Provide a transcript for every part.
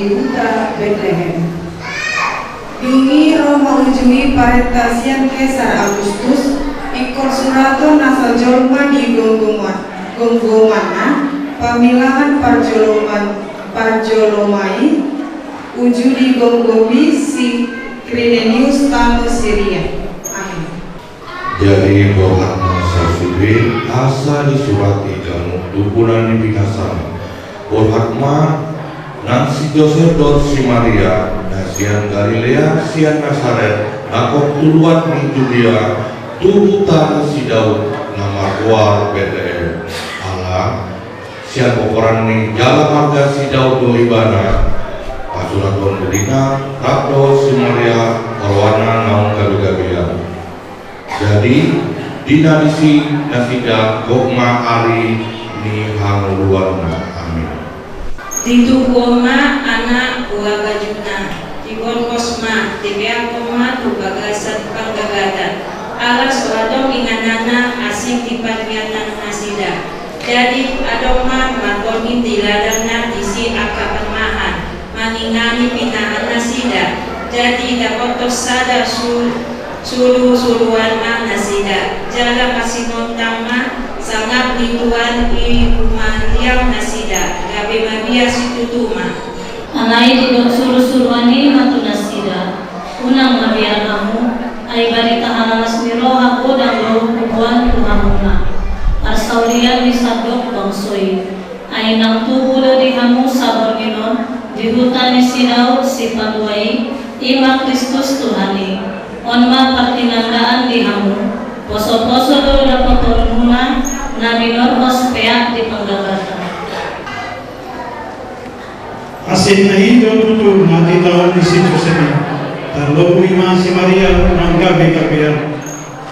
di huta Bethlehem. Dungi Roma ujui parentasian Kaisar Augustus ikor surato nasal jolma di gonggomanna pamilangan parjolomai uju di gonggomi si Krinenius tamu Syria. Amin. Jadi Tuhan Sasubi asa disurati kamu tuburan di binasana Borhatma Nansi Joseph dor si Maria Nasian Galilea sian Nazaret nakok tuluan ni Judea tubutan si Daud nama kuar Bethlehem Allah sian pokoran ni jalan marga si Daud do ibana pasuraton bedina rakdo si Maria korwana naung gabi-gabian. Jadi dina disi nasida gokma ari ni hanguluarna. Amin. Titu koma anak uaga juna tibon kosma tibiang koma tu bagasan panggagatan ala soadong inganana asing tipadmiatan nasida. Jadi adoma magonin diladana disi aka permahan mangingani pinahan nasida. Jadi dapotos sada suluan nasida jala kasinon tama sangat lituan ibuman yang nasida gabe mabia situtuma alai tidak suruh-suruani matu nasida unang mabia kamu ai barita halamas miro aku dan roh kubuan tuhamuna arsaulian disadok bangsoi ai nang tubulo di hamu sabor minon di hutan Daud si paluai ima Kristus Tuhani onma pertinandaan di hamu poso-poso dulu dapat turununa nabi norhos peak di penggabatan asin na hidup tutur mati tahun di situ sini terlalu ima si Maria nanggabi kapian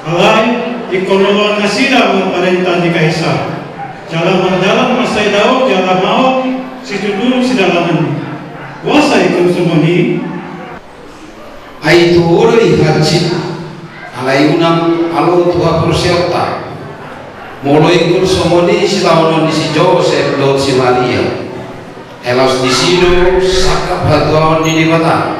alai ikonolon nasida memperintah di kaisar jalan berjalan masai Daud jalan mau situ dulu si dalaman kuasa ikut semua ni ai tu ori hajit alai unam alo tua persiota molo ikut somoni si tahunan di si Joseph dot si Maria elas di sino sakap hatuan di mata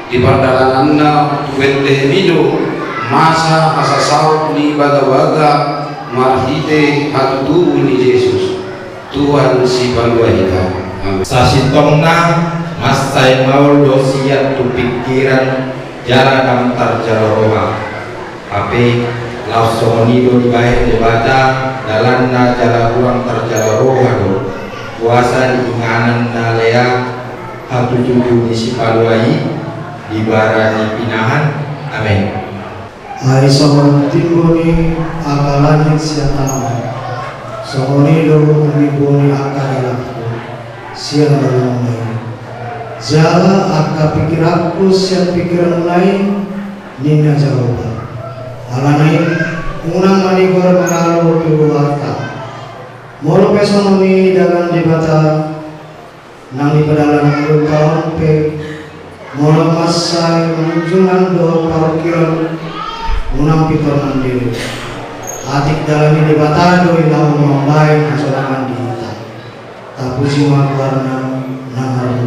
di pandalanganna Bethlehem masa asasau ni baga-baga marhite hatu tubuh ni Yesus Tuhan si paluahika sasitongna masai maul dosiat tu pikiran jara damtar jara roha ape lausomonido dibaik dibaca dalanna jara ulang terjara roha do kuasa diinganan nalea hatu judu disi paluai dibarani pinahan. Amin. Hari somon timbuni akalani siatama somoni do umibuni akalalakku siang berlomai jala aka pikir aku siang pikiran lain nina jawaban alanai unang manigor mengalu keluarta molo pesononi dalam dibata nang di pedalan kawan pe molo masai menunjungan do parkiran unang pitor mandiri adik dalam dibata do ilau mambai nasolangan di tapu siwa warna nangar